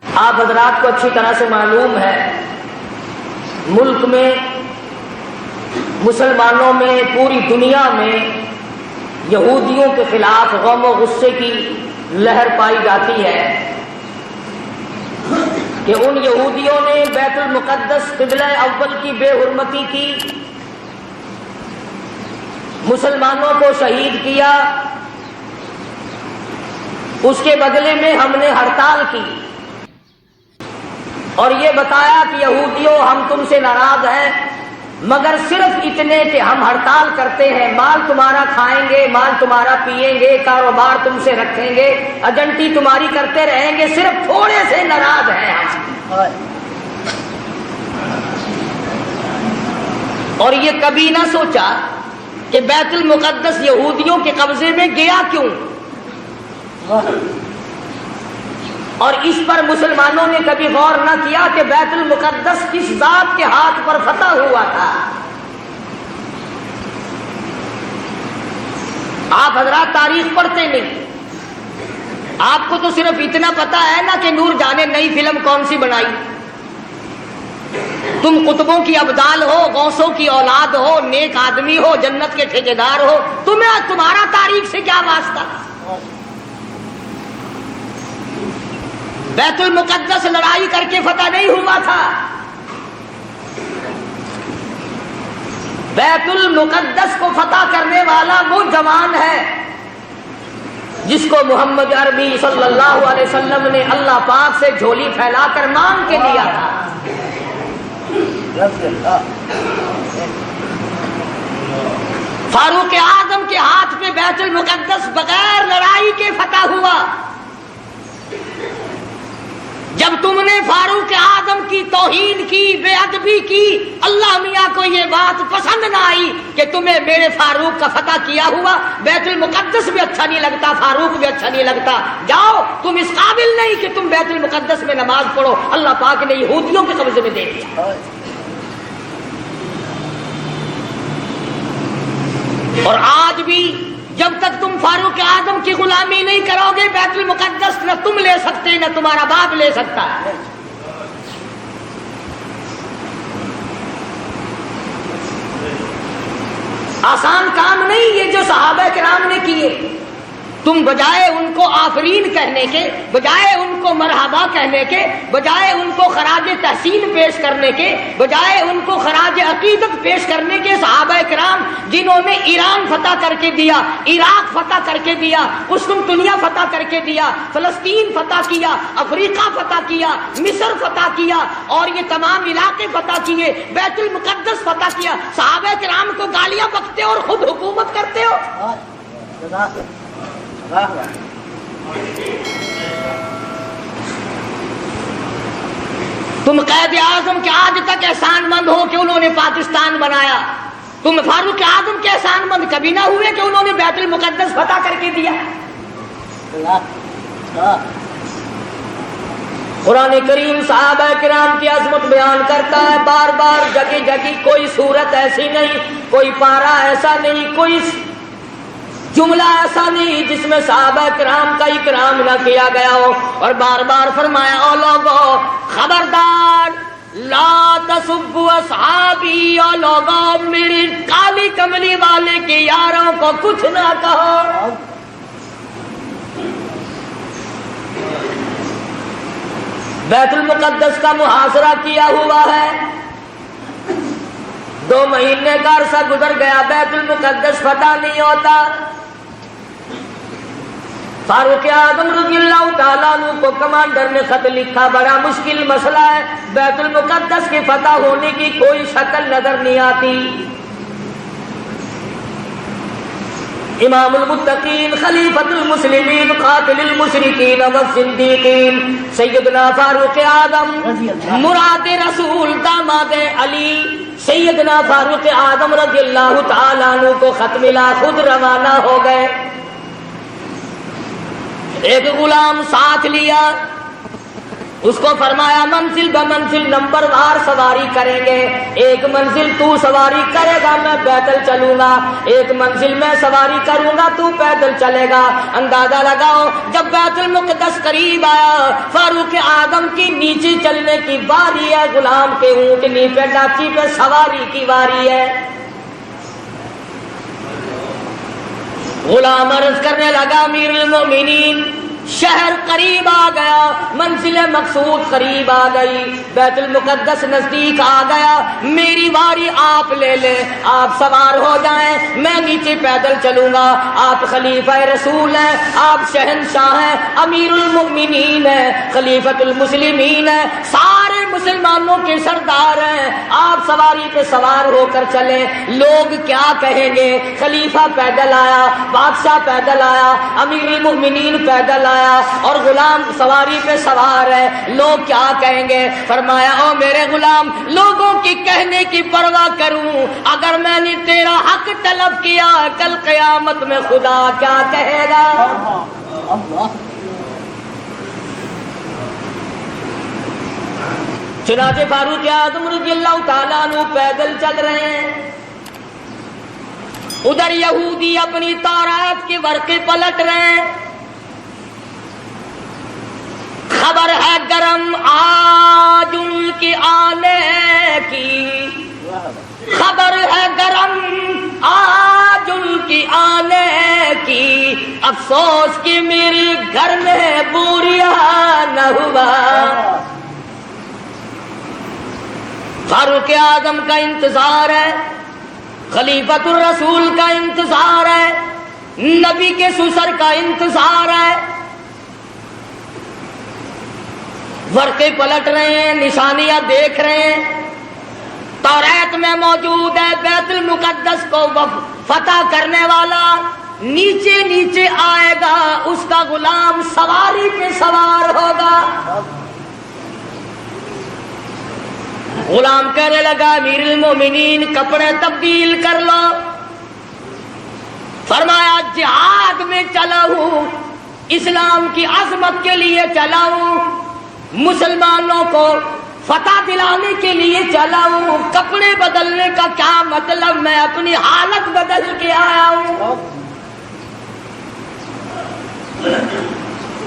آپ حضرات کو اچھی طرح سے معلوم ہے، ملک میں، مسلمانوں میں، پوری دنیا میں یہودیوں کے خلاف غم و غصے کی لہر پائی جاتی ہے کہ ان یہودیوں نے بیت المقدس قبلہ اول کی بے حرمتی کی، مسلمانوں کو شہید کیا، اس کے بدلے میں ہم نے ہڑتال کی اور یہ بتایا کہ یہودیوں ہم تم سے ناراض ہیں، مگر صرف اتنے کہ ہم ہڑتال کرتے ہیں، مال تمہارا کھائیں گے، مال تمہارا پیئیں گے، کاروبار تم سے رکھیں گے، ایجنٹی تمہاری کرتے رہیں گے، صرف تھوڑے سے ناراض ہیں ہم۔ اور یہ کبھی نہ سوچا کہ بیت المقدس یہودیوں کے قبضے میں گیا کیوں، اور اس پر مسلمانوں نے کبھی غور نہ کیا کہ بیت المقدس کس ذات کے ہاتھ پر فتح ہوا تھا۔ آپ حضرات تاریخ پڑھتے نہیں، آپ کو تو صرف اتنا پتا ہے نا کہ نور جانے نئی فلم کون سی بنائی، تم قطبوں کی ابدال ہو، غوثوں کی اولاد ہو، نیک آدمی ہو، جنت کے ٹھیکیدار ہو، تمہارا تاریخ سے کیا واسطہ؟ بیت المقدس لڑائی کر کے فتح نہیں ہوا تھا، بیت المقدس کو فتح کرنے والا وہ جوان ہے جس کو محمد عربی صلی اللہ علیہ وسلم نے اللہ پاک سے جھولی پھیلا کر مانگ کے دیا تھا۔ فاروق اعظم کے ہاتھ پہ بیت المقدس بغیر لڑائی کے فتح ہوا۔ جب تم نے فاروق اعظم کی توہین کی، بے ادبی کی، اللہ میاں کو یہ بات پسند نہ آئی کہ تمہیں میرے فاروق کا فتح کیا ہوا بیت المقدس بھی اچھا نہیں لگتا، فاروق بھی اچھا نہیں لگتا، جاؤ تم اس قابل نہیں کہ تم بیت المقدس میں نماز پڑھو، اللہ پاک نے یہودیوں کے قبضے میں دے دیا۔ اور آج بھی جب تک تم فاروق اعظم کی غلامی نہیں کرو گے، بیت المقدس نہ تم لے سکتے نہ تمہارا باپ لے سکتا ہے۔ آسان کام نہیں یہ جو صحابہ کرام نے کیے، تم بجائے ان کو آفرین کہنے کے، بجائے ان کو مرحبا کہنے کے، بجائے ان کو خراج تحسین پیش کرنے کے، بجائے ان کو خراج عقیدت پیش کرنے کے، صحابہ کرام جنہوں نے ایران فتح کر کے دیا، عراق فتح کر کے دیا، قسطنطنیہ فتح کر کے دیا، فلسطین فتح کیا، افریقہ فتح کیا، مصر فتح کیا، اور یہ تمام علاقے فتح کیے، بیت المقدس فتح کیا، صحابہ کرام کو گالیاں بکتے اور خود حکومت کرتے ہو۔ تم قائد اعظم کے آج تک احسان مند ہو کہ انہوں نے پاکستان بنایا، تم فاروق اعظم کے احسان مند کبھی نہ ہوئے کہ انہوں نے بیت المقدس فتح کر کے دیا۔ قرآن کریم صحابہ کرام کی عظمت بیان کرتا ہے بار بار، جگہ جگہ، کوئی صورت ایسی نہیں، کوئی پارہ ایسا نہیں، کوئی جملہ ایسا نہیں جس میں صحابہ کرام کا اکرام نہ کیا گیا ہو، اور بار بار فرمایا او لوگو خبردار لا تسبوا اصحابی، او لوگو میری کالی کملی والے کے یاروں کو کچھ نہ کہو۔ بیت المقدس کا محاصرہ کیا ہوا ہے، 2 مہینے کا عرصہ گزر گیا، بیت المقدس فتح نہیں ہوتا۔ فاروق اعظم رضی اللہ تعالیٰ عنہ کو کمانڈر نے خط لکھا، بڑا مشکل مسئلہ ہے، بیت المقدس کی فتح ہونے کی کوئی شکل نظر نہیں آتی۔ امام المتقین، خلیفۃ المسلمین، قاتل المشرکین والزندیقین، سیدنا فاروق اعظم مراد رسول داماد علی، سیدنا فاروق اعظم رضی اللہ تعالیٰ عنہ کو خط ملا، خود روانہ ہو گئے، ایک غلام ساتھ لیا، اس کو فرمایا منزل بمنزل نمبر وار سواری کریں گے. ایک منزل تو سواری کرے گا میں پیدل چلوں گا, ایک منزل میں سواری کروں گا تو پیدل چلے گا. اندازہ لگاؤ جب بیت المقدس قریب آیا, فاروق اعظم کی نیچے چلنے کی باری ہے, غلام کے اونٹنی پہ ڈاچی پہ سواری کی باری ہے. غلام عرض کرنے لگا امیر المومنین شہر قریب آ گیا, منزل مقصود قریب آ گئی, بیت المقدس نزدیک آ گیا, میری باری آپ لے لیں, آپ سوار ہو جائیں, میں نیچے پیدل چلوں گا. آپ خلیفہ رسول ہیں, آپ شہنشاہ ہیں, امیر المؤمنین ہیں, خلیفۃ المسلمین ہیں, سارے مسلمانوں کے سردار ہیں, آپ سواری پہ سوار ہو کر چلیں. لوگ کیا کہیں گے؟ خلیفہ پیدل آیا, بادشاہ پیدل آیا, امیر المؤمنین پیدل آیا اور غلام سواری پہ سوار ہے, لوگ کیا کہیں گے؟ فرمایا او میرے غلام, لوگوں کی کہنے کی پرواہ کروں, اگر میں نے تیرا حق طلب کیا کل قیامت میں خدا کیا کہے گا؟ چنانچہ فاروق اعظم رضی اللہ تعالیٰ عنہ پیدل چل رہے ہیں, ادھر یہودی اپنی تورات کے ورقے پلٹ رہے ہیں. خبر ہے گرم آج ان کی آنے کی, خبر ہے گرم آج ان کی آنے کی, افسوس کہ میرے گھر میں بوریا نہ ہوا. فاروق اعظم کا انتظار ہے, خلیفۃ الرسول کا انتظار ہے, نبی کے سسر کا انتظار ہے. ورقے پلٹ رہے ہیں, نشانیاں دیکھ رہے ہیں. تورات میں موجود ہے بیت المقدس کو فتح کرنے والا نیچے نیچے آئے گا, اس کا غلام سواری پہ سوار ہوگا. غلام کہنے لگا امیر المومنین کپڑے تبدیل کر لو. فرمایا جہاد میں چلا ہوں, اسلام کی عظمت کے لیے چلا ہوں, مسلمانوں کو فتح دلانے کے لیے چلا ہوں, کپڑے بدلنے کا کیا مطلب, میں اپنی حالت بدل کے آیا ہوں.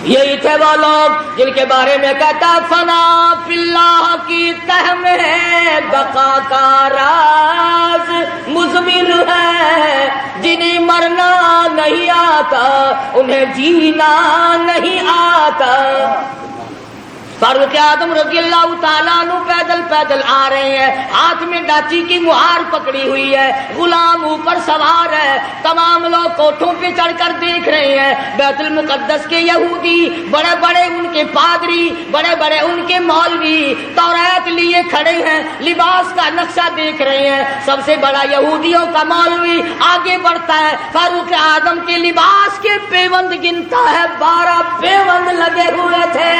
یہی تھے وہ لوگ جن کے بارے میں کہتا فنا فی اللہ کی تہ میں بقا کا راز مضمر ہے, جنہیں مرنا نہیں آتا انہیں جینا نہیں آتا. فاروق اعظم رضی اللہ تعالیٰ عنہ پیدل پیدل آ رہے ہیں, ہاتھ میں ڈاچی کی مہار پکڑی ہوئی ہے, غلام اوپر سوار ہے. تمام لوگ کوٹھوں پہ چڑھ کر دیکھ رہے ہیں. بیت المقدس کے یہودی, بڑے بڑے ان کے پادری, بڑے بڑے ان کے مولوی تورات لیے کھڑے ہیں, لباس کا نقشہ دیکھ رہے ہیں. سب سے بڑا یہودیوں کا مولوی آگے بڑھتا ہے, فاروق اعظم کے لباس کے پیوند گنتا ہے, 12 پیوند لگے ہوئے تھے.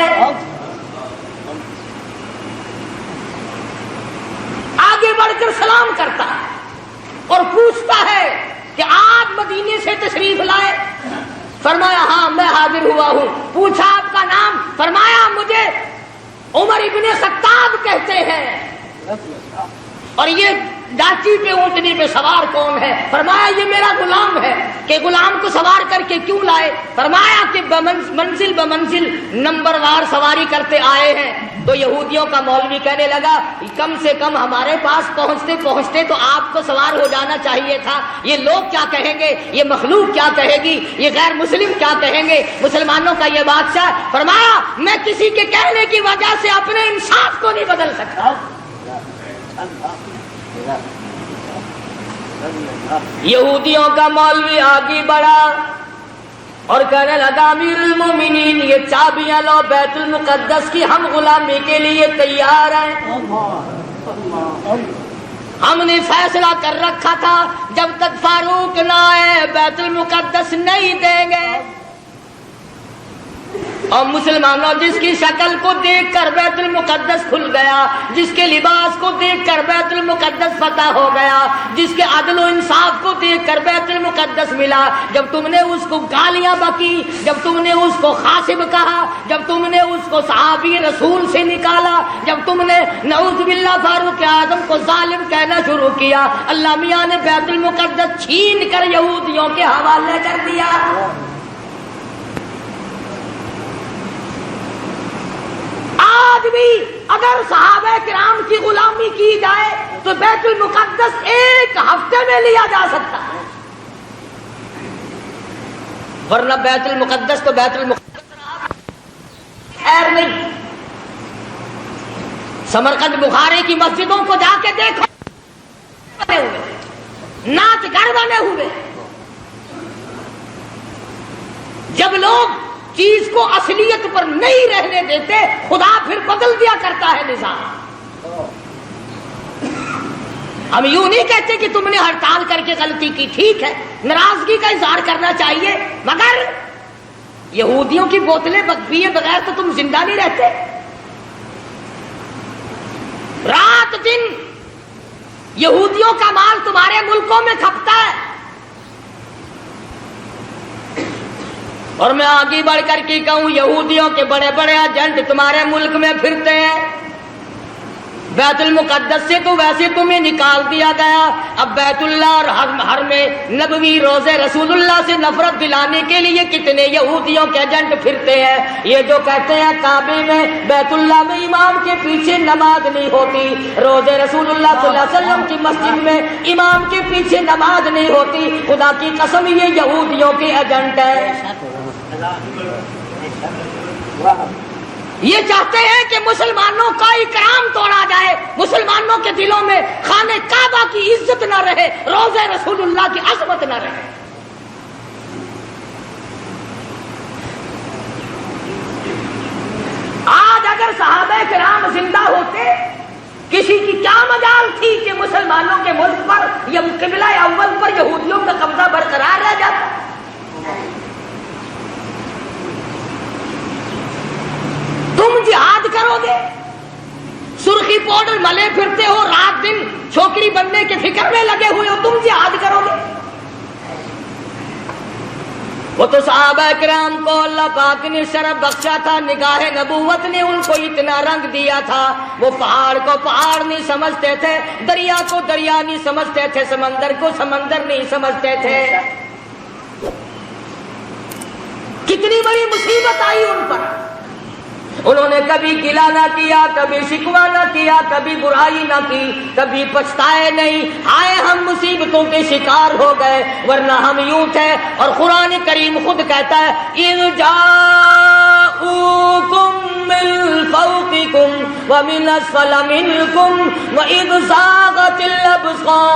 آگے بڑھ کر سلام کرتا ہے اور پوچھتا ہے کہ آپ مدینے سے تشریف لائے؟ فرمایا ہاں میں حاضر ہوا ہوں. پوچھا آپ کا نام؟ فرمایا مجھے عمر ابن خطاب کہتے ہیں. اور یہ ڈاچی پہ اونٹنی پہ سوار کون ہے؟ فرمایا یہ میرا غلام ہے. کہ غلام کو سوار کر کے کیوں لائے؟ فرمایا کہ منزل بمنزل نمبر وار سواری کرتے آئے ہیں. تو یہودیوں کا مولوی کہنے لگا کم سے کم ہمارے پاس پہنچتے پہنچتے تو آپ کو سوار ہو جانا چاہیے تھا. یہ لوگ کیا کہیں گے, یہ مخلوق کیا کہے گی, یہ غیر مسلم کیا کہیں گے, مسلمانوں کا یہ بادشاہ. فرمایا میں کسی کے کہنے کی وجہ سے اپنے انصاف کو نہیں بدل سکتا. یہودیوں کا مولوی آگے بڑھا اور کہنے لگا امیر المومنین یہ چابیاں لو بیت المقدس کی, ہم غلامی کے لیے تیار ہیں. ہم نے فیصلہ کر رکھا تھا جب تک فاروق نہ آئے بیت المقدس نہیں دیں گے. اور مسلمانوں جس کی شکل کو دیکھ کر بیت المقدس کھل گیا، جس کے لباس کو دیکھ کر بیت المقدس فتح ہو گیا، جس کے عدل و انصاف کو دیکھ کر بیت المقدس ملا، جب تم نے اس کو گالیاں بکی، جب تم نے اس کو خاصب کہا، جب تم نے اس کو صحابی رسول سے نکالا، جب تم نے نعوذ باللہ فاروق اعظم کو ظالم کہنا شروع کیا، اللہ میاں نے بیت المقدس چھین کر یہودیوں کے حوالے کر دیا۔ آج بھی اگر صحابہ کرام کی غلامی کی جائے تو بیت المقدس ایک ہفتے میں لیا جا سکتا ہے، ورنہ بیت المقدس تو بیت المقدس خیر نہیں۔ سمرقند بخارے کی مسجدوں کو جا کے دیکھو، بنے ہوئے ناچ گھر بنے ہوئے۔ جب لوگ چیز کو اصلیت پر نہیں رہنے دیتے، خدا پھر بدل دیا کرتا ہے نظام۔ ہم یوں نہیں کہتے کہ تم نے ہڑتال کر کے غلطی کی، ٹھیک ہے، ناراضگی کا اظہار کرنا چاہیے، مگر یہودیوں کی بوتلیں پیے بغیر تو تم زندہ نہیں رہتے۔ رات دن یہودیوں کا مال تمہارے ملکوں میں کھپتا ہے، اور میں آگے بڑھ کر کے کہوں یہودیوں کے بڑے بڑے ایجنٹ تمہارے ملک میں پھرتے ہیں۔ بیت المقدس سے تو ویسے تمہیں نکال دیا گیا، اب بیت اللہ اور حرم نبوی روضے رسول اللہ سے نفرت دلانے کے لیے کتنے یہودیوں کے ایجنٹ پھرتے ہیں۔ یہ جو کہتے ہیں کعبے میں بیت اللہ میں امام کے پیچھے نماز نہیں ہوتی، روضے رسول اللہ صلی اللہ علیہ وسلم کی مسجد میں امام کے پیچھے نماز نہیں ہوتی، خدا کی قسم یہ یہودیوں کے ایجنٹ ہے۔ یہ چاہتے ہیں کہ مسلمانوں کا اکرام توڑا جائے، مسلمانوں کے دلوں میں خانہ کعبہ کی عزت نہ رہے، روضہ رسول اللہ کی عظمت نہ رہے۔ آج اگر صحابہ کرام زندہ ہوتے، کسی کی کیا مجال تھی کہ مسلمانوں کے ملک پر یا قبلہ اول پر یہودیوں کا قبضہ برقرار رہ جاتا۔ تم جہاد کرو گے، سرخی پاؤڈر ملے پھرتے ہو، رات دن چھوکری بننے کے فکر میں لگے ہوئے ہو، تم جہاد کرو گے؟ وہ تو صحابہ کرام کو اللہ پاک نے شرف بخشا تھا، نگاہ نبوت نے ان کو اتنا رنگ دیا تھا، وہ پہاڑ کو پہاڑ نہیں سمجھتے تھے، دریا کو دریا نہیں سمجھتے تھے، سمندر کو سمندر نہیں سمجھتے تھے۔ کتنی بڑی مصیبت آئی ان پر، انہوں نے کبھی گلہ نہ کیا، کبھی شکوہ نہ کیا، کبھی برائی نہ کی، کبھی پچھتائے نہیں، ہائے ہم مصیبتوں کے شکار ہو گئے، ورنہ ہم یوں تھے۔ اور قرآن کریم خود کہتا ہے اِذْ جَاءُوكُم مِّن فَوْقِكُمْ وَمِنْ أَسْفَلَ مِنكُمْ وَإِذْ زَاغَتِ الْأَبْصَارُ۔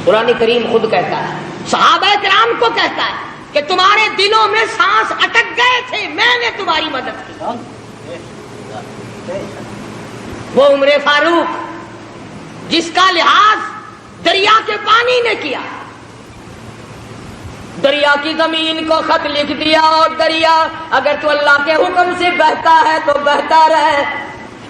قرآن کریم خود کہتا ہے، صحابہ کرام کو کہتا ہے کہ تمہارے دلوں میں سانس اٹک گئے تھے، میں نے تمہاری مدد کی۔ وہ عمر فاروق جس کا لحاظ دریا کے پانی نے کیا، دریا کی زمین کو خط لکھ دیا، اور دریا اگر تو اللہ کے حکم سے بہتا ہے تو بہتا رہے،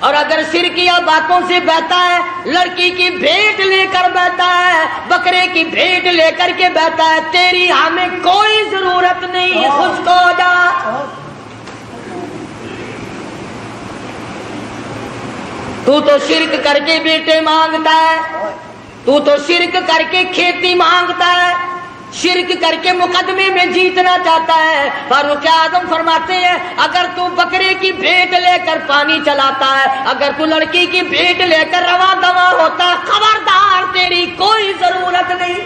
اور اگر شرکیہ باتوں سے بہتا ہے، لڑکی کی بھیٹ لے کر بہتا ہے، بکرے کی بھیٹ لے کر کے بہتا ہے، تیری ہمیں کوئی ضرورت نہیں، خشک ہو جا۔ تو شرک کر کے بیٹے مانگتا ہے، تو شرک کر کے کھیتی مانگتا ہے، شرک کر کے مقدمے میں جیتنا چاہتا ہے۔ فاروق اعظم فرماتے ہیں اگر تو بکرے کی بھیٹ لے کر پانی چلاتا ہے، اگر تو لڑکی کی بھیٹ لے کر رواں دواں ہوتا ہے، خبردار تیری کوئی ضرورت نہیں۔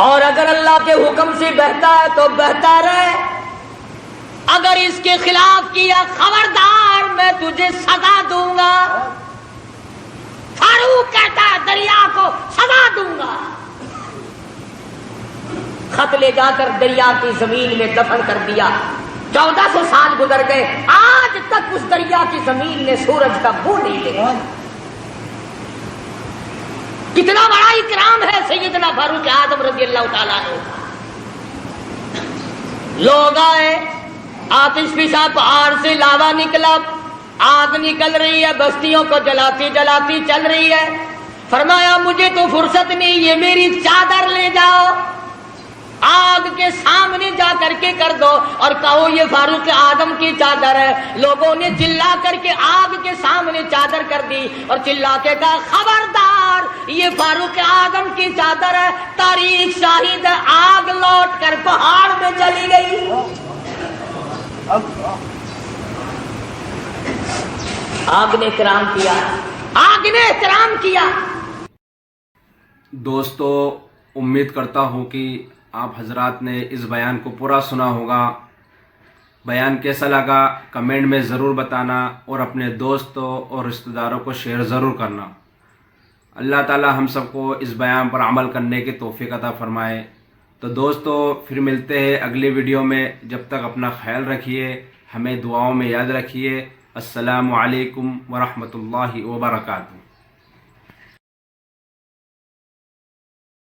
اور اگر اللہ کے حکم سے بہتا ہے تو بہتا رہے، اگر اس کے خلاف کیا خبردار میں تجھے سزا دوں گا۔ فاروق کہتا ہے دریا کو سزا دوں گا۔ خط لے جا کر دریا کی زمین میں دفن کر دیا۔ 1400 سال گزر گئے، آج تک اس دریا کی زمین نے سورج کا بو نہیں لیا۔ کتنا بڑا اکرام ہے سیدنا فاروق اعظم رضی اللہ تعالیٰ عنہ. لوگ آئے، آتش فشاں پہاڑ سے لاوا نکلا، آگ نکل رہی ہے، بستیوں کو جلاتی جلاتی چل رہی ہے. فرمایا مجھے تو فرصت نہیں، یہ میری چادر لے جاؤ، آگ کے سامنے جا کر کے کر دو اور کہو یہ فاروق اعظم کی چادر ہے. لوگوں نے چلا کر کے آگ کے سامنے چادر کر دی اور چلا کے کہا خبردار یہ فاروق اعظم کی چادر ہے، تاریخ شاہد ہے. آگ لوٹ کر پہاڑ میں چلی گئی. آگ نے احترام کیا، آگ نے احترام کیا. دوستو، امید کرتا ہوں کہ آپ حضرات نے اس بیان کو پورا سنا ہوگا. بیان کیسا لگا کمنٹ میں ضرور بتانا اور اپنے دوستوں اور رشتہ داروں کو شیئر ضرور کرنا. اللہ تعالی ہم سب کو اس بیان پر عمل کرنے کی توفیق عطا فرمائے. تو دوستو پھر ملتے ہیں اگلی ویڈیو میں. جب تک اپنا خیال رکھیے، ہمیں دعاؤں میں یاد رکھیے. السلام علیکم ورحمۃ اللہ وبرکاتہ.